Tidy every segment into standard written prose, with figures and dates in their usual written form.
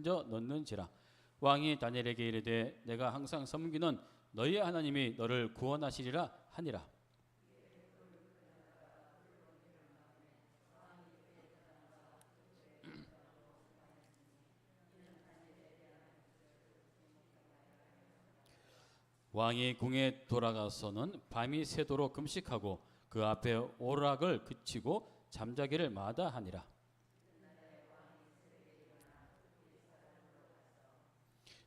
던져 넣는지라. 왕이 다니엘에게 이르되 내가 항상 섬기는 너희의 하나님이 너를 구원하시리라 하니라. 왕이 궁에 돌아가서는 밤이 새도록 금식하고 그 앞에 오락을 그치고 잠자기를 마다하니라.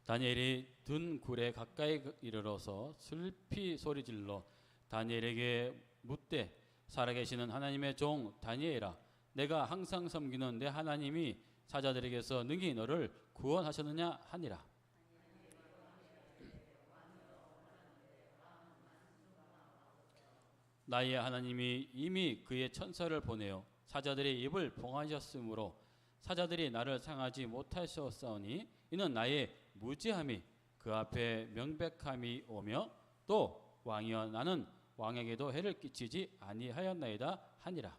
다니엘이 든 굴에 가까이 이르러서 슬피 소리질러 다니엘에게 묻되 살아계시는 하나님의 종 다니엘아, 내가 항상 섬기는 내 하나님이 사자들에게서 능히 너를 구원하셨느냐 하니라. 나의 하나님이 이미 그의 천사를 보내어 사자들의 입을 봉하셨으므로 사자들이 나를 상하지 못하셨사오니 이는 나의 무지함이 그 앞에 명백함이 오며 또 왕이여 나는 왕에게도 해를 끼치지 아니하였나이다 하니라.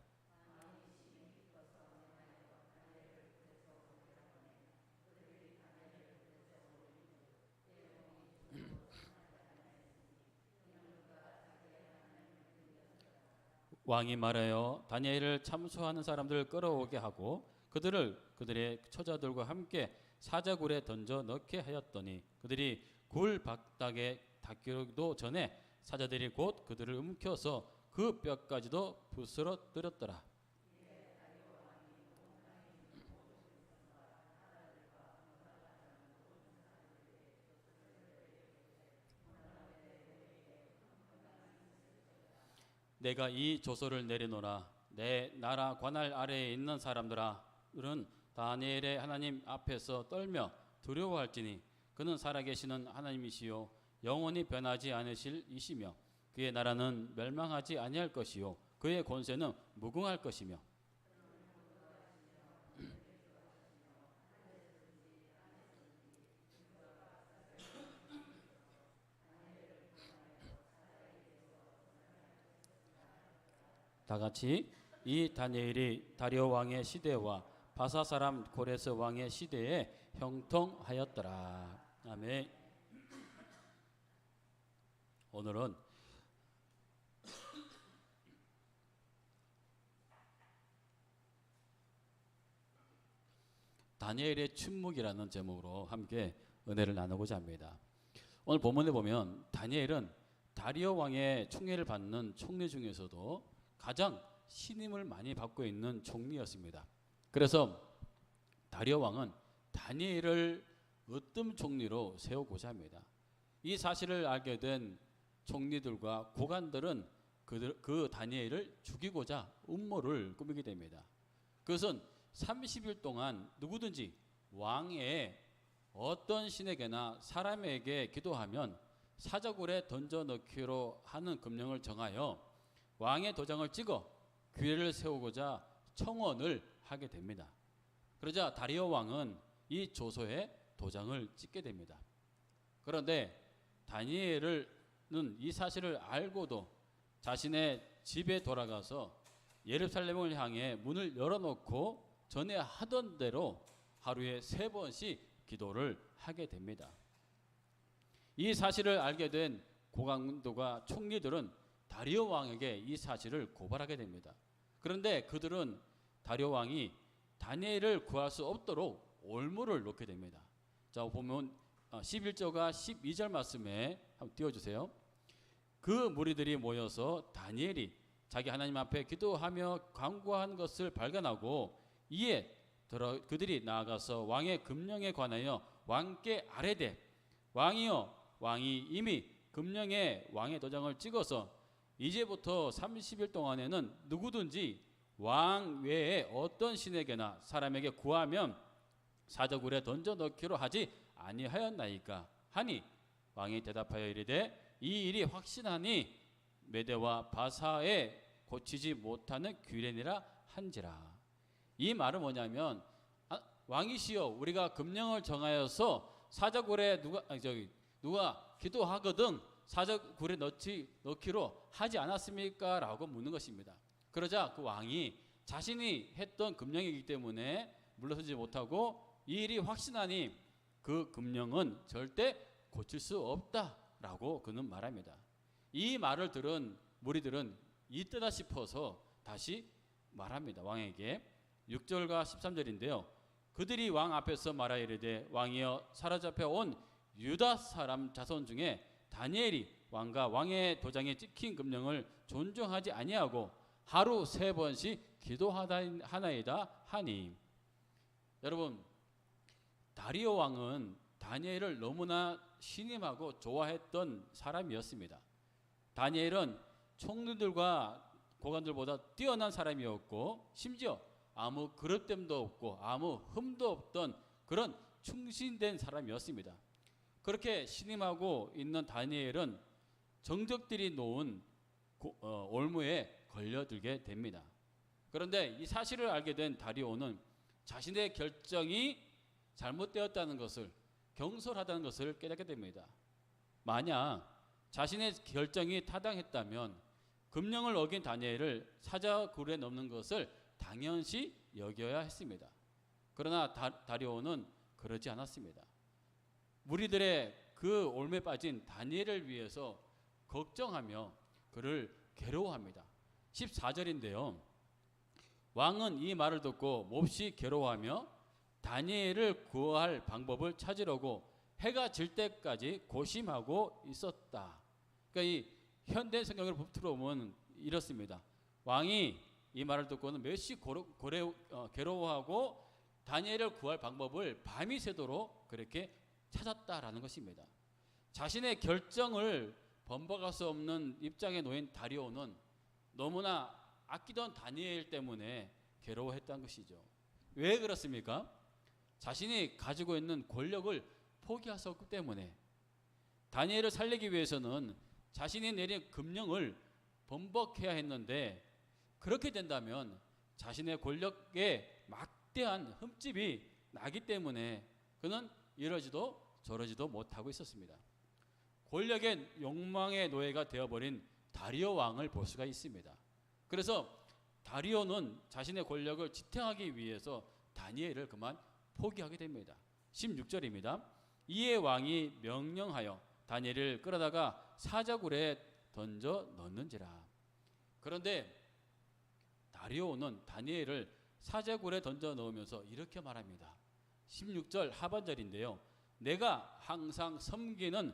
왕이 말하여 다니엘을 참소하는 사람들을 끌어오게 하고 그들의 처자들과 함께 사자굴에 던져 넣게 하였더니 그들이 굴 바닥에 닿기도 전에 사자들이 곧 그들을 움켜서 그 뼈까지도 부스러뜨렸더라. 내가 이 조서를 내려놓으라. 내 나라 관할 아래에 있는 사람들은 다니엘의 하나님 앞에서 떨며 두려워할지니 그는 살아계시는 하나님이시요 영원히 변하지 않으실 이시며 그의 나라는 멸망하지 아니할 것이요 그의 권세는 무궁할 것이며 다같이 이 다니엘이 다리오 왕의 시대와 바사 사람 고레스 왕의 시대에 형통하였더라. 아멘. 오늘은 다니엘의 침묵이라는 제목으로 함께 은혜를 나누고자 합니다. 오늘 본문에 보면 다니엘은 다리오 왕의 총애를 받는 총리 중에서도 가장 신임을 많이 받고 있는 총리였습니다. 그래서 다리오 왕은 다니엘을 으뜸 총리로 세우고자 합니다. 이 사실을 알게 된 총리들과 고관들은 그 다니엘을 죽이고자 음모를 꾸미게 됩니다. 그것은 30일 동안 누구든지 왕의 어떤 신에게나 사람에게 기도하면 사자굴에 던져 넣기로 하는 금령을 정하여 왕의 도장을 찍어 규례를 세우고자 청원을 하게 됩니다. 그러자 다리오 왕은 이 조서에 도장을 찍게 됩니다. 그런데 다니엘은 이 사실을 알고도 자신의 집에 돌아가서 예루살렘을 향해 문을 열어놓고 전에 하던 대로 하루에 3번씩 기도를 하게 됩니다. 이 사실을 알게 된 고관들과 총리들은 다리오 왕에게 이 사실을 고발하게 됩니다. 그런데 그들은 다리오 왕이 다니엘을 구할 수 없도록 올무를 놓게 됩니다. 자, 보면 11절과 12절 말씀에 한번 띄워주세요. 그 무리들이 모여서 다니엘이 자기 하나님 앞에 기도하며 간구한 것을 발견하고 이에 그들이 나아가서 왕의 금령에 관하여 왕께 아뢰되 왕이여, 왕이 이미 금령에 왕의 도장을 찍어서 이제부터 30일 동안에는 누구든지 왕 외에 어떤 신에게나 사람에게 구하면 사자굴에 던져 넣기로 하지 아니하였나이까 하니 왕이 대답하여 이르되 이 일이 확신하니 메대와 바사에 고치지 못하는 규례니라 한지라. 이 말은 뭐냐면 왕이시여, 우리가 금령을 정하여서 사자굴에 누가 기도하거든 사자굴에 넣기로 하지 않았습니까? 라고 묻는 것입니다. 그러자 그 왕이 자신이 했던 금령이기 때문에 물러서지 못하고 이 일이 확신하니 그 금령은 절대 고칠 수 없다라고 그는 말합니다. 이 말을 들은 무리들은 이때다 싶어서 다시 말합니다. 왕에게 6절과 13절인데요. 그들이 왕 앞에서 말하여 이르되 왕이여 사로잡혀 온 유다 사람 자손 중에 다니엘이 왕과 왕의 도장에 찍힌 금령을 존중하지 아니하고 하루 3번씩 기도하나이다 하니. 여러분, 다리오 왕은 다니엘을 너무나 신임하고 좋아했던 사람이었습니다. 다니엘은 총리들과 고관들보다 뛰어난 사람이었고 심지어 아무 그릇됨도 없고 아무 흠도 없던 그런 충신된 사람이었습니다. 그렇게 신임하고 있는 다니엘은 정적들이 놓은 올무에 걸려들게 됩니다. 그런데 이 사실을 알게 된 다리오는 자신의 결정이 잘못되었다는 것을, 경솔하다는 것을 깨닫게 됩니다. 만약 자신의 결정이 타당했다면 금령을 어긴 다니엘을 사자굴에 넣는 것을 당연시 여겨야 했습니다. 그러나 다리오는 그러지 않았습니다. 무리들의 그 올무에 빠진 다니엘을 위해서 걱정하며 그를 괴로워합니다. 14절인데요. 왕은 이 말을 듣고 몹시 괴로워하며 다니엘을 구할 방법을 찾으려고 해가 질 때까지 고심하고 있었다. 그러니까 이 현대 성경을 들어보면 이렇습니다. 왕이 이 말을 듣고는 몇시 괴로워하고 다니엘을 구할 방법을 밤이 새도록 그렇게 찾았다라는 것입니다. 자신의 결정을 번복할 수 없는 입장에 놓인 다리오는 너무나 아끼던 다니엘 때문에 괴로워했다는 것이죠. 왜 그렇습니까? 자신이 가지고 있는 권력을 포기할 수 없기 때문에. 다니엘을 살리기 위해서는 자신이 내린 금령을 번복해야 했는데 그렇게 된다면 자신의 권력에 막대한 흠집이 나기 때문에 그는 이러지도 저러지도 못하고 있었습니다. 권력의 욕망의 노예가 되어버린 다리오 왕을 볼 수가 있습니다. 그래서 다리오는 자신의 권력을 지탱하기 위해서 다니엘을 그만 포기하게 됩니다. 16절입니다. 이에 왕이 명령하여 다니엘을 끌어다가 사자굴에 던져 넣는지라. 그런데 다리오는 다니엘을 사자굴에 던져 넣으면서 이렇게 말합니다. 16절 하반절인데요. 내가 항상 섬기는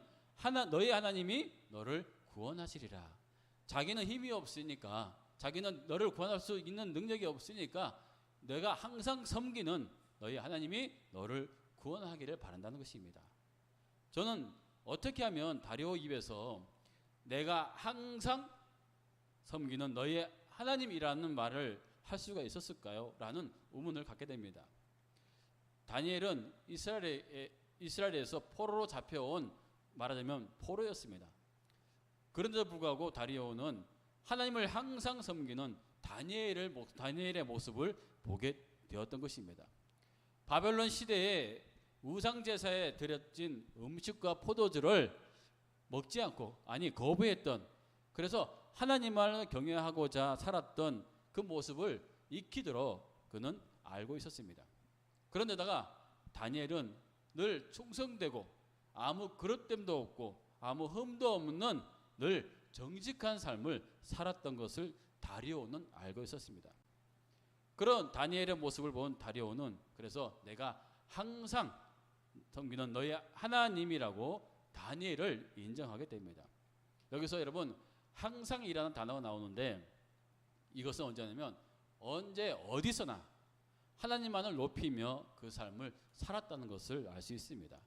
너의 하나님이 너를 구원하시리라. 자기는 힘이 없으니까, 자기는 너를 구원할 수 있는 능력이 없으니까 내가 항상 섬기는 너희 하나님이 너를 구원하기를 바란다는 것입니다. 저는 어떻게 하면 다리오 입에서 내가 항상 섬기는 너희 하나님이라는 말을 할 수가 있었을까요? 라는 의문을 갖게 됩니다. 다니엘은 이스라엘에서 포로로 잡혀온, 말하자면 포로였습니다. 그런데도 불구하고 다리오는 하나님을 항상 섬기는 다니엘의 모습을 보게 되었던 것입니다. 바벨론 시대에 우상제사에 드려진 음식과 포도주를 먹지 않고, 거부했던, 그래서 하나님을 경외하고자 살았던 그 모습을 익히도록 그는 알고 있었습니다. 그런데다가 다니엘은 늘 충성되고 아무 그릇됨도 없고 아무 흠도 없는 늘 정직한 삶을 살았던 것을 다리오는 알고 있었습니다. 그런 다니엘의 모습을 본 다리오는 그래서 내가 항상 섬기는 너의 하나님이라고 다니엘을 인정하게 됩니다. 여기서 여러분 항상이라는 단어가 나오는데 이것은 언제냐면 언제 어디서나 하나님만을 높이며 그 삶을 살았다는 것을 알 수 있습니다.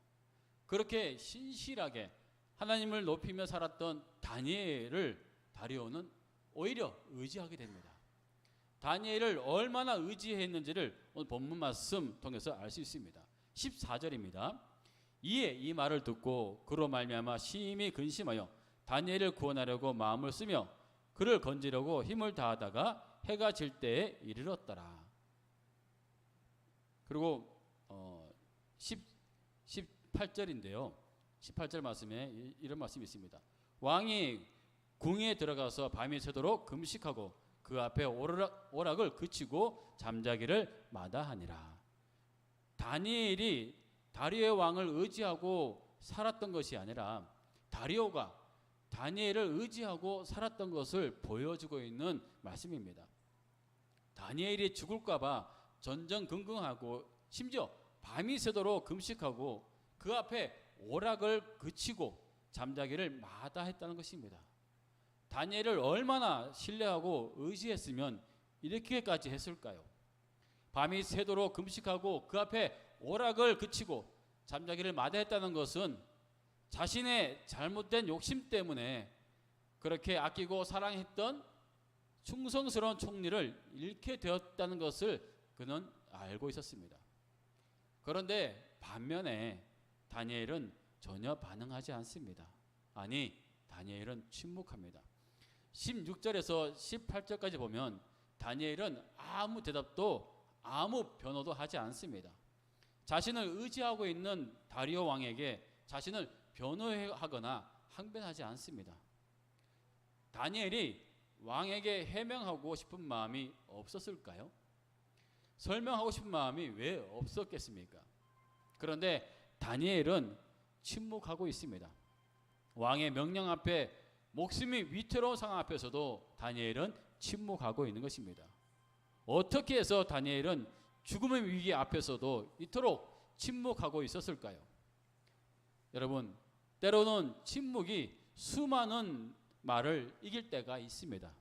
그렇게 신실하게 하나님을 높이며 살았던 다니엘을 다리오는 오히려 의지하게 됩니다. 다니엘을 얼마나 의지했는지를 오늘 본문 말씀 통해서 알 수 있습니다. 14절입니다. 이에 이 말을 듣고 그로 말미암아 심히 근심하여 다니엘을 구원하려고 마음을 쓰며 그를 건지려고 힘을 다하다가 해가 질 때에 이르렀더라. 그리고 18절인데요. 18절 말씀에 이런 말씀이 있습니다. 왕이 궁에 들어가서 밤이 새도록 금식하고 그 앞에 오락을 그치고 잠자기를 마다하니라. 다니엘이 다리오의 왕을 의지하고 살았던 것이 아니라 다리오가 다니엘을 의지하고 살았던 것을 보여주고 있는 말씀입니다. 다니엘이 죽을까봐 전전긍긍하고 심지어 밤이 새도록 금식하고 그 앞에 오락을 그치고 잠자기를 마다했다는 것입니다. 다니엘을 얼마나 신뢰하고 의지했으면 이렇게까지 했을까요? 밤이 새도록 금식하고 그 앞에 오락을 그치고 잠자기를 마다했다는 것은 자신의 잘못된 욕심 때문에 그렇게 아끼고 사랑했던 충성스러운 총리를 잃게 되었다는 것을 그는 알고 있었습니다. 그런데 반면에 다니엘은 전혀 반응하지 않습니다. 아니, 다니엘은 침묵합니다. 16절에서 18절까지 보면 다니엘은 아무 대답도 아무 변호도 하지 않습니다. 자신을 의지하고 있는 다리오 왕에게 자신을 변호하거나 항변하지 않습니다. 다니엘이 왕에게 해명하고 싶은 마음이 없었을까요? 설명하고 싶은 마음이 왜 없었겠습니까? 그런데 다니엘은 침묵하고 있습니다. 왕의 명령 앞에 목숨이 위태로운 상황 앞에서도 다니엘은 침묵하고 있는 것입니다. 어떻게 해서 다니엘은 죽음의 위기 앞에서도 이토록 침묵하고 있었을까요? 여러분, 때로는 침묵이 수많은 말을 이길 때가 있습니다.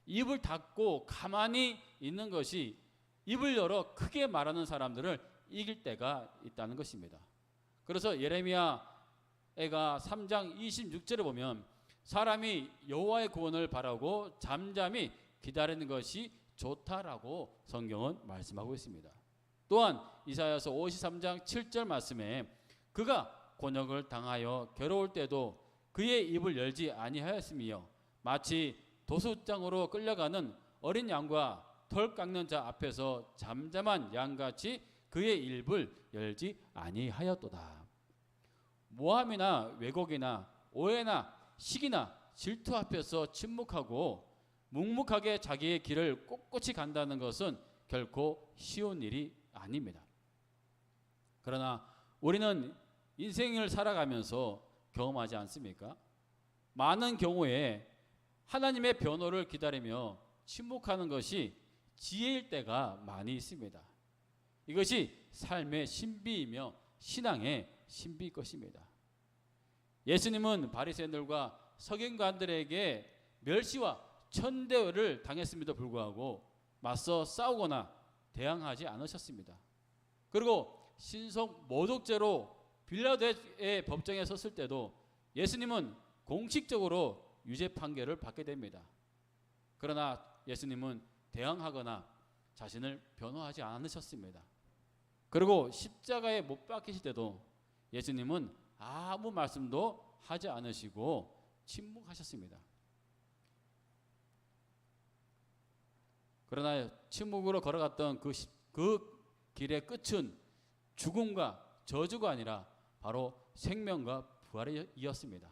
입을 닫고 가만히 있는 것이 입을 열어 크게 말하는 사람들을 이길 때가 있다는 것입니다. 그래서 예레미야가 3장 26절에 보면 사람이 여호와의 구원을 바라고 잠잠히 기다리는 것이 좋다라고 성경은 말씀하고 있습니다. 또한 이사야서 53장 7절 말씀에 그가 곤욕을 당하여 괴로울 때도 그의 입을 열지 아니하였으며 마치 도수장으로 끌려가는 어린 양과 털 깎는 자 앞에서 잠잠한 양같이 그의 입을 열지 아니하였도다. 모함이나 왜곡이나 오해나 시기나 질투 앞에서 침묵하고 묵묵하게 자기의 길을 꼿꼿이 간다는 것은 결코 쉬운 일이 아닙니다. 그러나 우리는 인생을 살아가면서 경험하지 않습니까? 많은 경우에 하나님의 변호를 기다리며 침묵하는 것이 지혜일 때가 많이 있습니다. 이것이 삶의 신비이며 신앙의 신비일 것입니다. 예수님은 바리새인들과 서기관들에게 멸시와 천대를 당했음에도 불구하고 맞서 싸우거나 대항하지 않으셨습니다. 그리고 신성 모독죄로 빌라도의 법정에 섰을 때도 예수님은 공식적으로 유죄 판결을 받게 됩니다. 그러나 예수님은 대항하거나 자신을 변호하지 않으셨습니다. 그리고 십자가에 못 박히실 때도 예수님은 아무 말씀도 하지 않으시고 침묵하셨습니다. 그러나 침묵으로 걸어갔던 그 길의 끝은 죽음과 저주가 아니라 바로 생명과 부활이었습니다.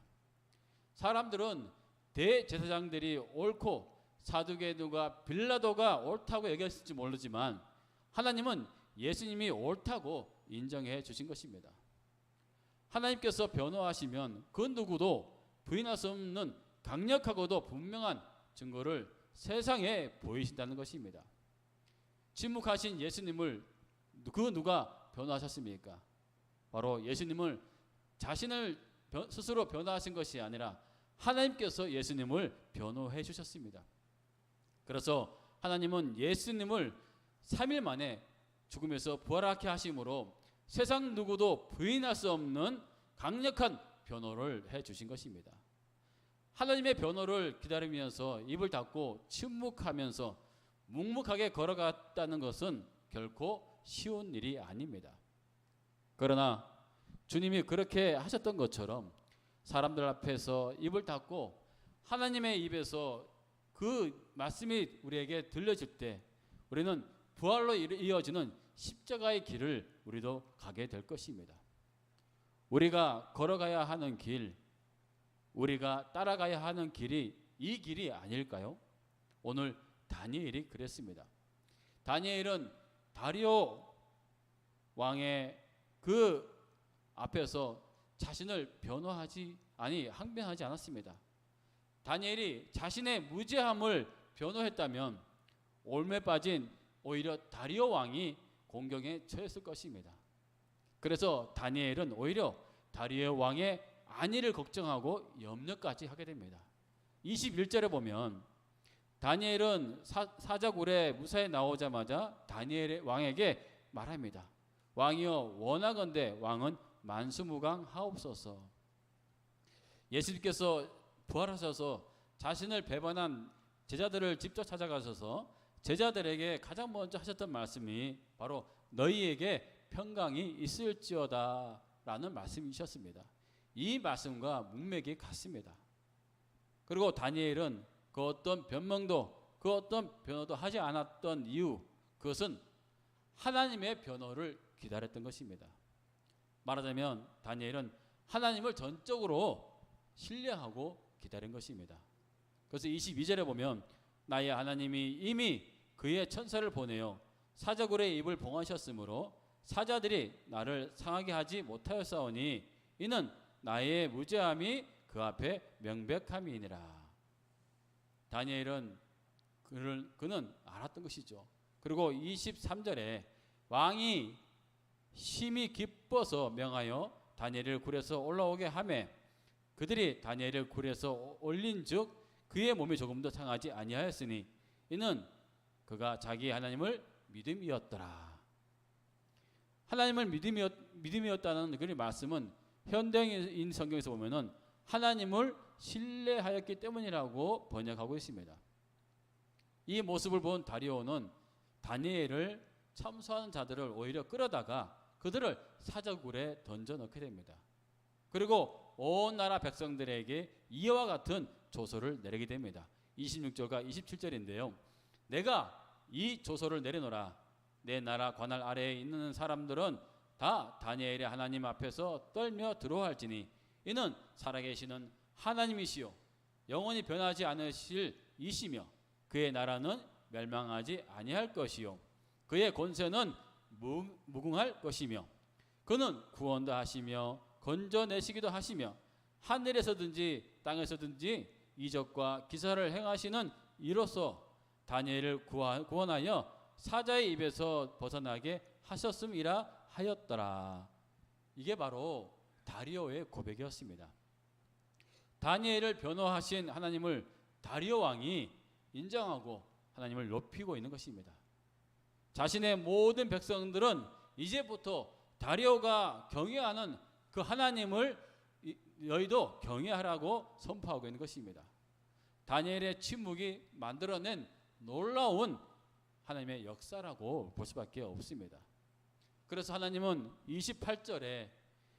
사람들은 대제사장들이 옳고 사두개인과 빌라도가 옳다고 얘기했을지 모르지만 하나님은 예수님이 옳다고 인정해 주신 것입니다. 하나님께서 변호하시면 그 누구도 부인할 수 없는 강력하고도 분명한 증거를 세상에 보이신다는 것입니다. 침묵하신 예수님을 그 누가 변호하셨습니까? 바로 예수님을 자신을 스스로 변호하신 것이 아니라 하나님께서 예수님을 변호해 주셨습니다. 그래서 하나님은 예수님을 3일 만에 죽음에서 부활하게 하심으로 세상 누구도 부인할 수 없는 강력한 변호를 해 주신 것입니다. 하나님의 변호를 기다리면서 입을 닫고 침묵하면서 묵묵하게 걸어갔다는 것은 결코 쉬운 일이 아닙니다. 그러나 주님이 그렇게 하셨던 것처럼 사람들 앞에서 입을 닫고 하나님의 입에서 그 말씀이 우리에게 들려질 때 우리는 부활로 이어지는 십자가의 길을 우리도 가게 될 것입니다. 우리가 걸어가야 하는 길, 우리가 따라가야 하는 길이 이 길이 아닐까요? 오늘 다니엘이 그랬습니다. 다니엘은 다리오 왕의 그 앞에서 자신을 항변하지 않았습니다. 다니엘이 자신의 무죄함을 변호했다면 올매 빠진 오히려 다리오 왕이 공경에 처했을 것입니다. 그래서 다니엘은 오히려 다리오 왕의 안위를 걱정하고 염려까지 하게 됩니다. 21절에 보면 다니엘은 사자굴에 무사히 나오자마자 다니엘 왕에게 말합니다. 왕이여 원하건대 왕은 만수무강하옵소서. 예수님께서 부활하셔서 자신을 배반한 제자들을 직접 찾아가셔서 제자들에게 가장 먼저 하셨던 말씀이 바로 너희에게 평강이 있을지어다 라는 말씀이셨습니다. 이 말씀과 문맥이 같습니다. 그리고 다니엘은 그 어떤 변명도 그 어떤 변호도 하지 않았던 이유, 그것은 하나님의 변호를 기다렸던 것입니다. 말하자면 다니엘은 하나님을 전적으로 신뢰하고 기다린 것입니다. 그래서 22절에 보면 나의 하나님이 이미 그의 천사를 보내어 사자굴의 입을 봉하셨으므로 사자들이 나를 상하게 하지 못하였사오니 이는 나의 무죄함이 그 앞에 명백함이니라. 다니엘은 그는 알았던 것이죠. 그리고 23절에 왕이 심히 기뻐서 명하여 다니엘을 굴에서 올라오게 하매 그들이 다니엘을 굴에서 올린즉 그의 몸이 조금도 상하지 아니하였으니 이는 그가 자기 하나님을 믿음이었더라. 하나님을 믿음이었다는 그 말씀은 현대인 성경에서 보면은 하나님을 신뢰하였기 때문이라고 번역하고 있습니다. 이 모습을 본 다리오는 다니엘을 참소하는 자들을 오히려 끌어다가 그들을 사자굴에 던져 넣게 됩니다. 그리고 온 나라 백성들에게 이와 같은 조서를 내리게 됩니다. 26절과 27절인데요. 내가 이 조서를 내려놓으라. 내 나라 관할 아래에 있는 사람들은 다 다니엘의 하나님 앞에서 떨며 들어할지니 이는 살아계시는 하나님이시요 영원히 변하지 않으실 이시며 그의 나라는 멸망하지 아니할 것이요 그의 권세는 무궁할 것이며 그는 구원도 하시며 건져내시기도 하시며 하늘에서든지 땅에서든지 이적과 기사를 행하시는 이로써 다니엘을 구원하여 사자의 입에서 벗어나게 하셨음이라 하였더라. 이게 바로 다리오의 고백이었습니다. 다니엘을 변호하신 하나님을 다리오 왕이 인정하고 하나님을 높이고 있는 것입니다. 자신의 모든 백성들은 이제부터 다리오가 경외하는 그 하나님을 너희도 경외하라고 선포하고 있는 것입니다. 다니엘의 침묵이 만들어낸 놀라운 하나님의 역사라고 볼 수밖에 없습니다. 그래서 하나님은 28절에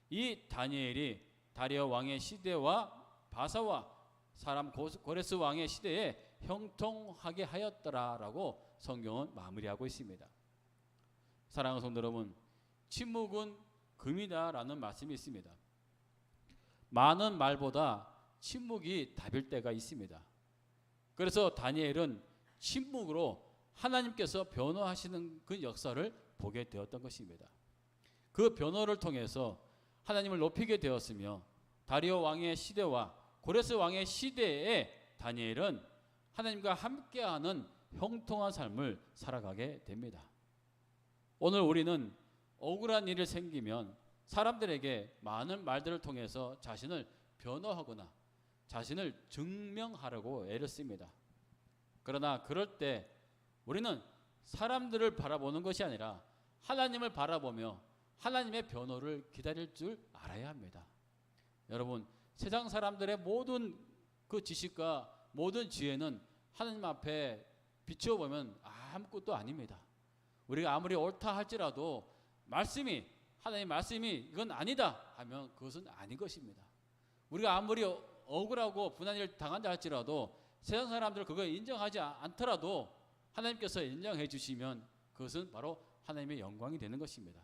이 다니엘이 다리오 왕의 시대와 바사와 사람 고레스 왕의 시대에 형통하게 하였더라라고 성경은 마무리하고 있습니다. 사랑하는 성도 여러분, 침묵은 금이다라는 말씀이 있습니다. 많은 말보다 침묵이 답일 때가 있습니다. 그래서 다니엘은 침묵으로 하나님께서 변호하시는 그 역사를 보게 되었던 것입니다. 그 변호를 통해서 하나님을 높이게 되었으며 다리오 왕의 시대와 고레스 왕의 시대에 다니엘은 하나님과 함께하는 형통한 삶을 살아가게 됩니다. 오늘 우리는 억울한 일이 생기면 사람들에게 많은 말들을 통해서 자신을 변호하거나 자신을 증명하려고 애를 씁니다. 그러나 그럴 때 우리는 사람들을 바라보는 것이 아니라 하나님을 바라보며 하나님의 변호를 기다릴 줄 알아야 합니다. 여러분, 세상 사람들의 모든 그 지식과 모든 지혜는 하나님 앞에 비추어 보면 아무것도 아닙니다. 우리가 아무리 옳다 할지라도 하나님 말씀이 이건 아니다 하면 그것은 아닌 것입니다. 우리가 아무리 억울하고 분한 일을 당한다 할지라도 세상 사람들은 그걸 인정하지 않더라도 하나님께서 인정해 주시면 그것은 바로 하나님의 영광이 되는 것입니다.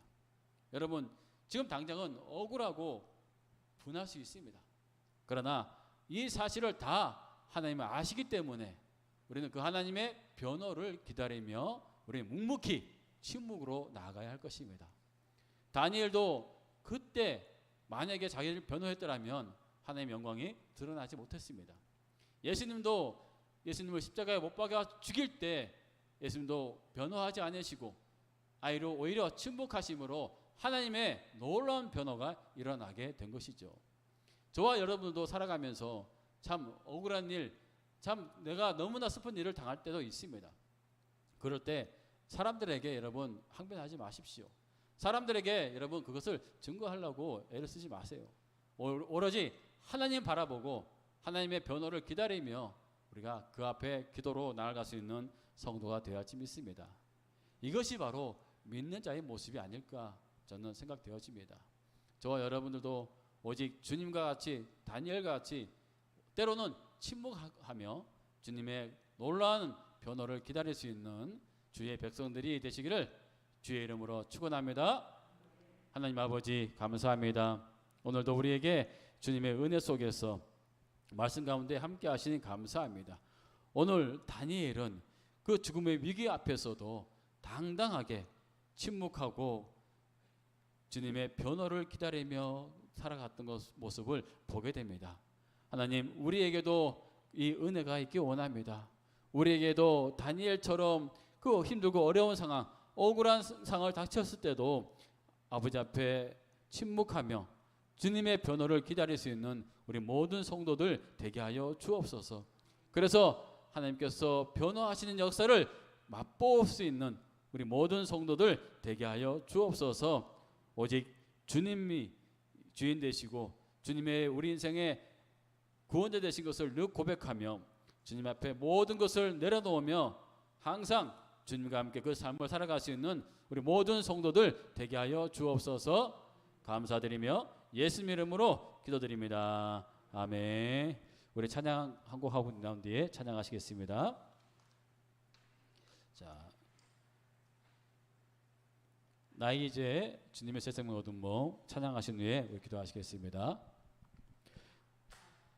여러분, 지금 당장은 억울하고 분할 수 있습니다. 그러나 이 사실을 다 하나님은 아시기 때문에 우리는 그 하나님의 변호를 기다리며 우리는 묵묵히 침묵으로 나아가야 할 것입니다. 다니엘도 그때 만약에 자기를 변호했더라면 하나님의 영광이 드러나지 못했습니다. 예수님을 십자가에 못 박아 죽일 때 예수님도 변호하지 않으시고 아이로 오히려 침묵하심으로 하나님의 놀라운 변호가 일어나게 된 것이죠. 저와 여러분도 살아가면서 참 억울한 일, 참 내가 너무나 슬픈 일을 당할 때도 있습니다. 그럴 때 사람들에게 여러분 항변하지 마십시오. 사람들에게 여러분 그것을 증거하려고 애를 쓰지 마세요. 오로지 하나님 바라보고 하나님의 변호를 기다리며 우리가 그 앞에 기도로 나아갈 수 있는 성도가 되어야지 믿습니다. 이것이 바로 믿는 자의 모습이 아닐까 저는 생각되어집니다. 저와 여러분들도 오직 주님과 같이 다니엘과 같이 때로는 침묵하며 주님의 놀라운 변호를 기다릴 수 있는 주의 백성들이 되시기를 주의 이름으로 축원합니다. 하나님 아버지 감사합니다. 오늘도 우리에게 주님의 은혜 속에서 말씀 가운데 함께 하시니 감사합니다. 오늘 다니엘은 그 죽음의 위기 앞에서도 당당하게 침묵하고 주님의 변호를 기다리며 살아갔던 모습을 보게 됩니다. 하나님 우리에게도 이 은혜가 있기 원합니다. 우리에게도 다니엘처럼 그 힘들고 어려운 상황, 억울한 상황을 닥쳤을 때도 아버지 앞에 침묵하며 주님의 변호를 기다릴 수 있는 우리 모든 성도들 되게 하여 주옵소서. 그래서 하나님께서 변호하시는 역사를 맛볼 수 있는 우리 모든 성도들 되게 하여 주옵소서. 오직 주님이 주인 되시고 주님의 우리 인생의 구원자 되신 것을 늘 고백하며 주님 앞에 모든 것을 내려놓으며 항상 주님과 함께 그 삶을 살아갈 수 있는 우리 모든 성도들 되게 하여 주옵소서. 감사드리며 예수님 이름으로 기도드립니다. 아멘. 우리 찬양 한 곡 하고 나온 뒤에 찬양하시겠습니다. 자, 나 이제 주님의 새 생명 얻은 몸 찬양하신 후에 우리 기도하시겠습니다.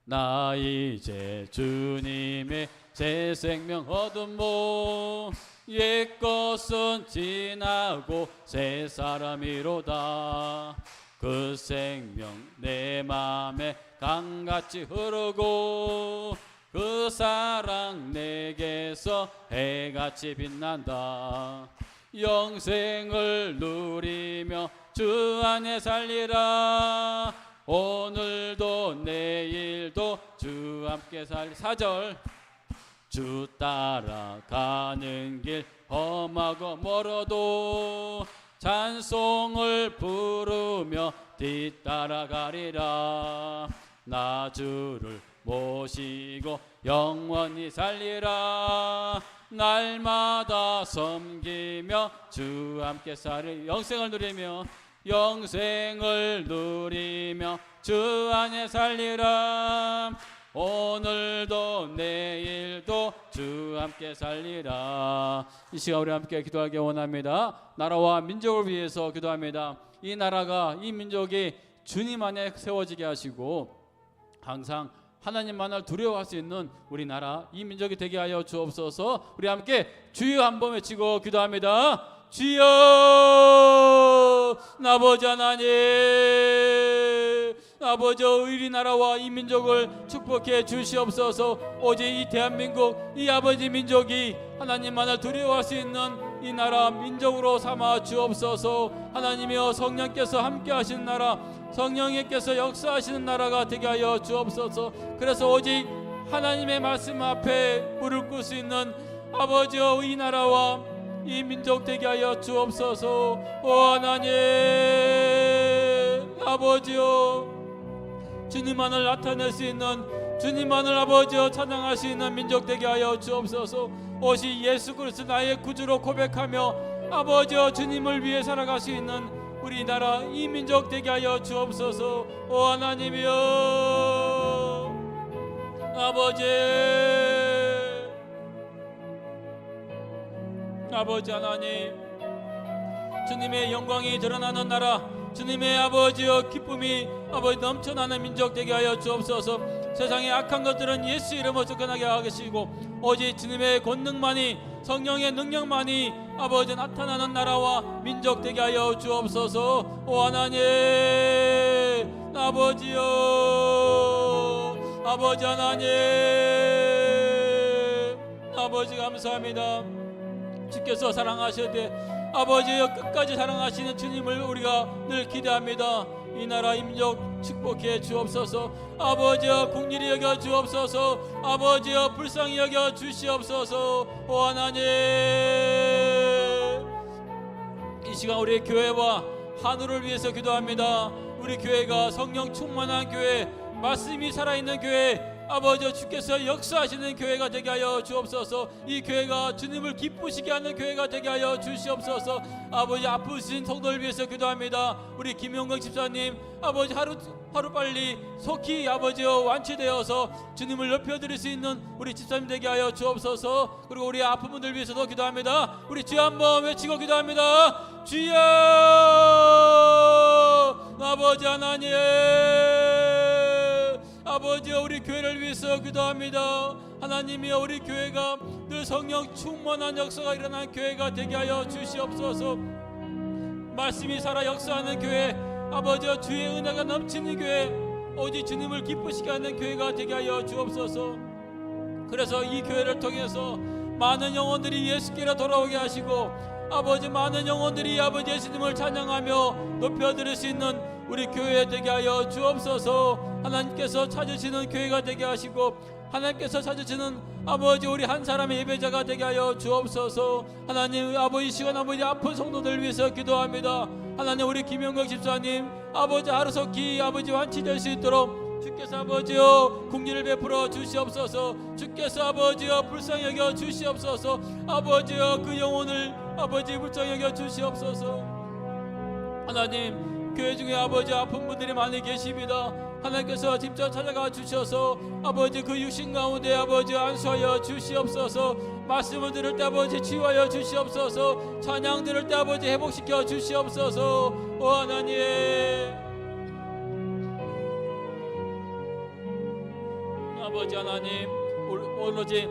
나 이제 주님의 새 생명 얻은 몸 옛것은 지나고 새 사람이로다. 그 생명 내 맘에 강같이 흐르고 그 사랑 내게서 해같이 빛난다. 영생을 누리며 주 안에 살리라. 오늘도 내일도 주 함께 살리. 4절 주 따라가는 길 험하고 멀어도 찬송을 부르며 뒤따라가리라. 나 주를 모시고 영원히 살리라. 날마다 섬기며 주 함께 살리. 영생을 누리며 주 안에 살리라. 오늘도 내일도 주 함께 살리라. 이 시간 우리 함께 기도하기 원합니다. 나라와 민족을 위해서 기도합니다. 이 나라가 이 민족이 주님 안에 세워지게 하시고 항상 하나님만을 두려워할 수 있는 우리 나라 이 민족이 되게 하여 주옵소서. 우리 함께 주여 한번 외치고 기도합니다. 주여 아버지 하나님, 아버지 우리 나라와 이 민족을 축복해 주시옵소서. 오직 이 대한민국 이 아버지 민족이 하나님만을 두려워할 수 있는 이 나라 민족으로 삼아 주옵소서. 하나님이여 성령께서 함께 하시는 나라, 성령님께서 역사하시는 나라가 되게 하여 주옵소서. 그래서 오직 하나님의 말씀 앞에 무릎 꿇을 수 있는 아버지여 이 나라와 이 민족 되게 하여 주옵소서. 오 하나님 아버지여 주님만을 나타낼 수 있는 주님만을 아버지여 찬양할 수 있는 민족 되게 하여 주옵소서. 오직 예수 그리스도 나의 구주로 고백하며 아버지여 주님을 위해 살아갈 수 있는 우리 나라 이 민족 되게 하여 주옵소서. 오 하나님이여 아버지 하나님, 주님의 영광이 드러나는 나라, 주님의 아버지여 기쁨이 아버지 넘쳐나는 민족 되게 하여 주옵소서. 세상의 악한 것들은 예수 이름으로 쫓겨나게 하시고 오직 주님의 권능만이, 성령의 능력만이 아버지 나타나는 나라와 민족 되게 하여 주옵소서. 오 하나님, 아버지여, 아버지 하나님, 아버지 감사합니다. 주께서 사랑하셔되 아버지여 끝까지 사랑하시는 주님을 우리가 늘 기대합니다. 이 나라 임족 축복해 주옵소서. 아버지여 긍휼히 여겨 주옵소서. 아버지여 불쌍히 여겨 주시옵소서. 오 하나님, 이 시간 우리 교회와 하늘을 위해서 기도합니다. 우리 교회가 성령 충만한 교회, 말씀이 살아있는 교회, 아버지 주께서 역사하시는 교회가 되게 하여 주옵소서. 이 교회가 주님을 기쁘시게 하는 교회가 되게 하여 주시옵소서. 아버지 아프신 성도를 위해서 기도합니다. 우리 김용경 집사님 아버지 하루빨리 속히 아버지여 완치되어서 주님을 높여드릴 수 있는 우리 집사님 되게 하여 주옵소서. 그리고 우리 아픈 분들 위해서도 기도합니다. 우리 주여 한번 외치고 기도합니다. 주여, 아버지 하나님, 아버지여 우리 교회를 위해서 기도합니다. 하나님이여 우리 교회가 늘 성령 충만한 역사가 일어난 교회가 되게 하여 주시옵소서. 말씀이 살아 역사하는 교회, 아버지여 주의 은혜가 넘치는 교회, 오직 주님을 기쁘시게 하는 교회가 되게 하여 주옵소서. 그래서 이 교회를 통해서 많은 영혼들이 예수께로 돌아오게 하시고 아버지 많은 영혼들이 아버지 예수님을 찬양하며 높여드릴 수 있는 우리 교회 되게 하여 주옵소서. 하나님께서 찾으시는 교회가 되게 하시고 하나님께서 찾으시는 아버지 우리 한 사람의 예배자가 되게 하여 주옵소서. 하나님 아버지 시간 아버지 아픈 성도들 위해서 기도합니다. 하나님 우리 김영국 집사님 아버지 하루속히 아버지 완치될 수 있도록 주께서 아버지여 긍휼을 베풀어 주시옵소서. 주께서 아버지여 불쌍히 여겨 주시옵소서. 아버지여 그 영혼을 아버지 불쌍히 여겨 주시옵소서. 하나님 교회 중에 아버지 아픈 분들이 많이 계십니다. 하나님께서 직접 찾아가 주셔서 아버지 그 육신 가운데 아버지 안수하여 주시옵소서. 말씀을 들을 때 아버지 치유하여 주시옵소서. 찬양 들을 때 아버지 회복시켜 주시옵소서. 오 하나님, 아버지 하나님 오로지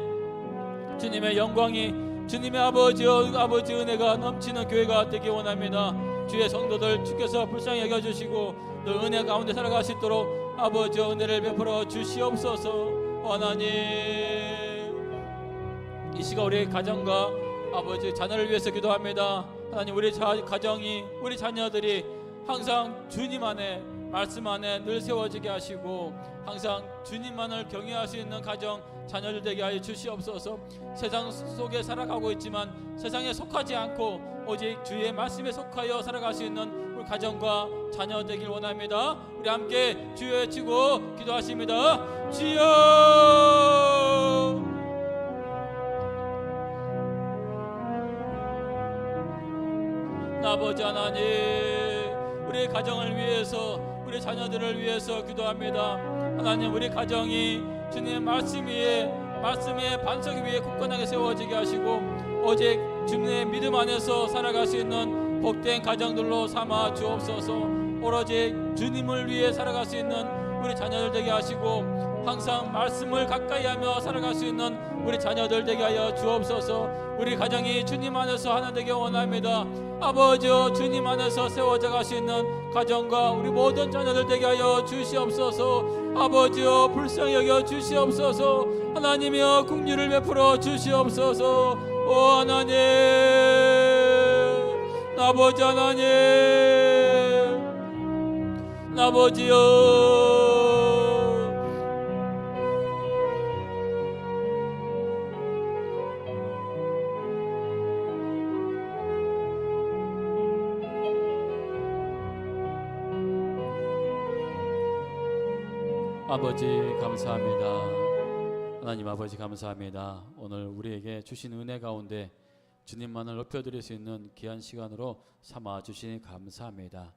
주님의 영광이 주님의 아버지 은혜가 넘치는 교회가 되기 원합니다. 주의 성도들 주께서 불쌍히 여겨주시고 늘 은혜 가운데 살아갈 수 있도록 아버지 은혜를 베풀어 주시옵소서. 하나님 이 시간 우리 가정과 아버지 자녀를 위해서 기도합니다. 하나님 우리 가정이 우리 자녀들이 항상 주님 안에 말씀 안에 늘 세워지게 하시고 항상 주님만을 경외할 수 있는 가정 자녀들 되게 하여 주시옵소서. 세상 속에 살아가고 있지만 세상에 속하지 않고 오직 주의 말씀에 속하여 살아갈 수 있는 우리 가정과 자녀 되길 원합니다. 우리 함께 주여 외치고 기도하십니다. 주여, 아버지 하나님 우리 가정을 위해서 우리 자녀들을 위해서 기도합니다. 하나님 우리 가정이 주님의 말씀 위에 말씀의 반석 위에 굳건하게 세워지게 하시고 오직 주님의 믿음 안에서 살아갈 수 있는 복된 가정들로 삼아 주옵소서. 오로지 주님을 위해 살아갈 수 있는 우리 자녀들 되게 하시고 항상 말씀을 가까이 하며 살아갈 수 있는 우리 자녀들 되게 하여 주옵소서. 우리 가정이 주님 안에서 하나 되게 원합니다. 아버지여 주님 안에서 세워져 갈 수 있는 가정과 우리 모든 자녀들 되게 하여 주시옵소서. 아버지여 불쌍히 여겨 주시옵소서. 하나님이여 긍휼을 베풀어 주시옵소서. 오 하나님, 아버지 하나님, 아버지여 아버지 감사합니다. 하나님 아버지 감사합니다. 오늘 우리에게 주신 은혜 가운데 주님만을 높여드릴 수 있는 귀한 시간으로 삼아 주시니 감사합니다.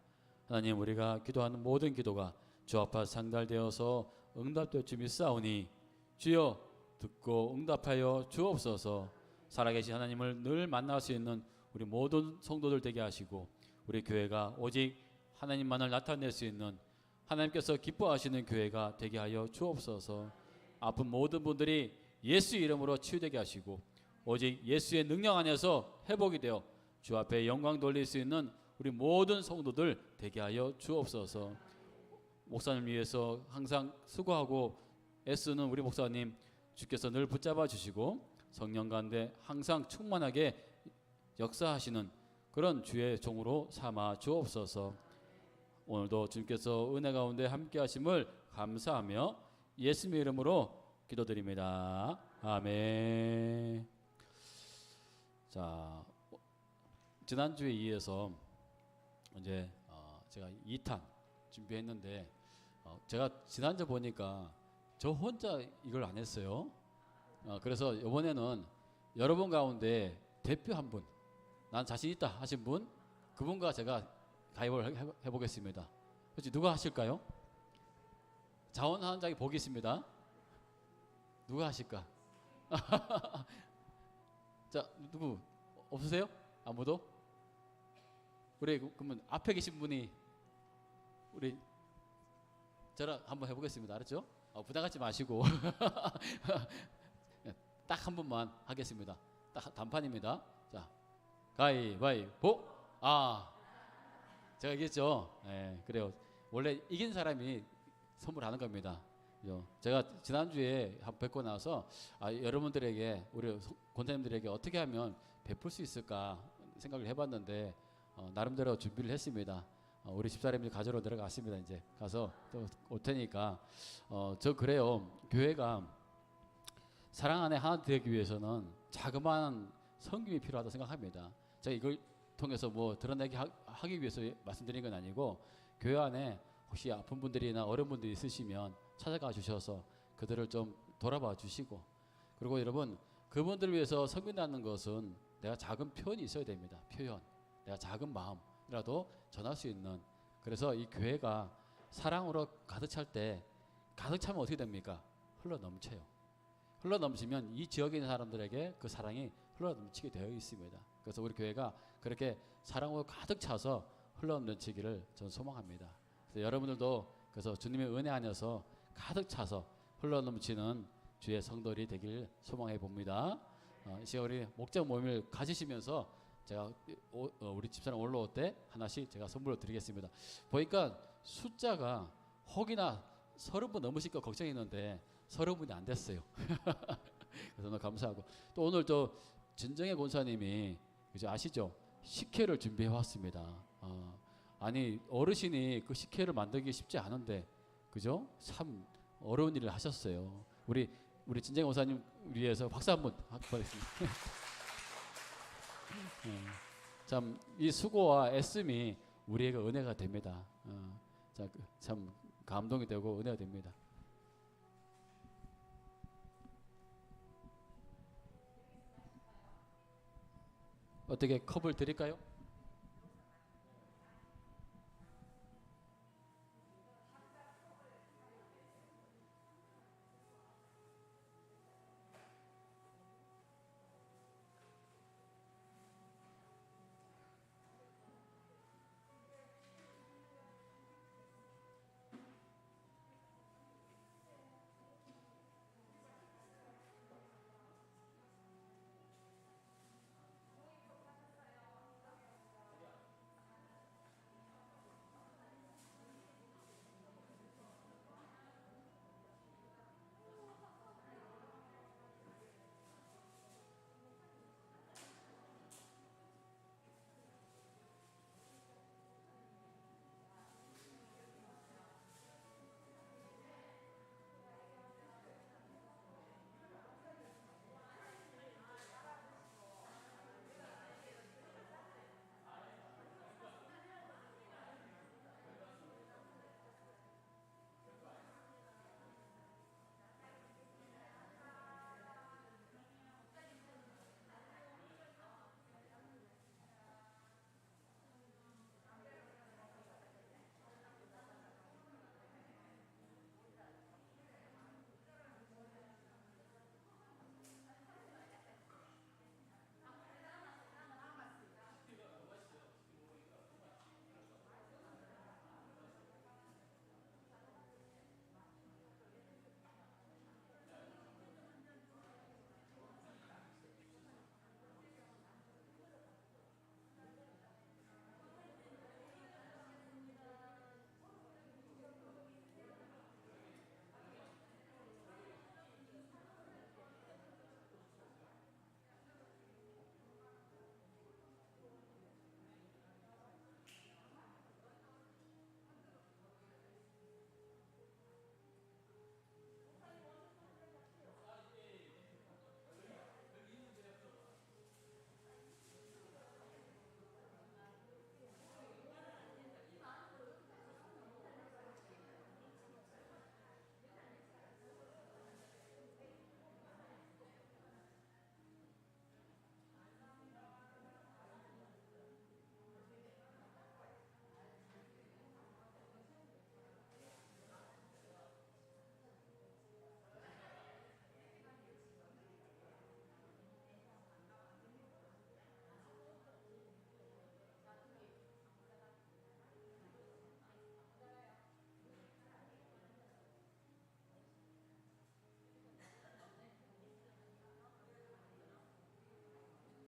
하나님 우리가 기도하는 모든 기도가 주 앞에 상달되어서 응답될 줄 믿사오니 주여 듣고 응답하여 주옵소서. 살아계신 하나님을 늘 만날 수 있는 우리 모든 성도들 되게 하시고 우리 교회가 오직 하나님만을 나타낼 수 있는 하나님께서 기뻐하시는 교회가 되게 하여 주옵소서. 아픈 모든 분들이 예수 이름으로 치유되게 하시고 오직 예수의 능력 안에서 회복이 되어 주 앞에 영광 돌릴 수 있는 우리 모든 성도들 되게 하여 주옵소서. 목사님 위해서 항상 수고하고 애쓰는 우리 목사님 주께서 늘 붙잡아 주시고 성령 가운데 항상 충만하게 역사하시는 그런 주의 종으로 삼아 주옵소서. 오늘도 주님께서 은혜 가운데 함께 하심을 감사하며 예수님의 이름으로 기도드립니다. 아멘. 자, 지난주에 이어서 이제 제가 2탄 준비했는데 제가 지난주 보니까 저 혼자 이걸 안 했어요. 그래서 이번에는 여러분 가운데 대표 한 분, 난 자신 있다 하신 분, 그분과 제가 가입을 해보겠습니다. 혹시 누가 하실까요? 자원하는 자기 보기 있습니다. 누가 하실까? 자, 누구 없으세요? 아무도? 우리 그러면 앞에 계신 분이 우리 저랑 한번 해보겠습니다. 알았죠? 부담 갖지 마시고 딱 한 분만 하겠습니다. 딱 단판입니다. 자, 가위바위보. 제가 이겼죠? 네, 그래요. 원래 이긴 사람이 선물하는 겁니다. 제가 지난주에 한번 뵙고 나서 여러분들에게 우리 권사님들에게 어떻게 하면 베풀 수 있을까 생각을 해봤는데 나름대로 준비를 했습니다. 우리 집사람이 가지러 내려갔습니다. 이제 가서 또 올 테니까 저 그래요. 교회가 사랑 안에 하나 되기 위해서는 자그마한 섬김이 필요하다 생각합니다. 제가 이걸 통해서 뭐 드러내기 하기 위해서 말씀드린 건 아니고 교회 안에 혹시 아픈 분들이나 어려운 분들이 있으시면 찾아가 주셔서 그들을 좀 돌아봐 주시고 그리고 여러분 그분들을 위해서 섬긴다는 것은 내가 작은 표현이 있어야 됩니다. 표현. 내가 작은 마음이라도 전할 수 있는 그래서 이 교회가 사랑으로 가득 찰 때 가득 차면 어떻게 됩니까? 흘러 넘쳐요. 흘러 넘치면 이 지역에 있는 사람들에게 그 사랑이 흘러 넘치게 되어 있습니다. 그래서 우리 교회가 그렇게 사랑으로 가득 차서 흘러 넘치기를 저는 소망합니다. 그래서 여러분들도 그래서 주님의 은혜 안에서 가득 차서 흘러 넘치는 주의 성도들이 되길 소망해 봅니다. 이제 우리 목적 모임을 가지시면서 제가 우리 집사람 올라올 때 하나씩 제가 선물로 드리겠습니다. 보니까 숫자가 혹이나 30분 넘으실까 걱정했는데 30분이 안 됐어요. 그래서 너무 감사하고 또 오늘 또 진정의 권사님이 그죠 아시죠? 식혜를 준비해 왔습니다. 아니 어르신이 그 식혜를 만들기 쉽지 않은데 그죠? 참 어려운 일을 하셨어요. 우리 진정의 권사님 위해서 박수 한번 하겠습니다. 참 이 수고와 애씀이 우리에게 은혜가 됩니다. 참 감동이 되고 은혜가 됩니다. 어떻게 컵을 드릴까요?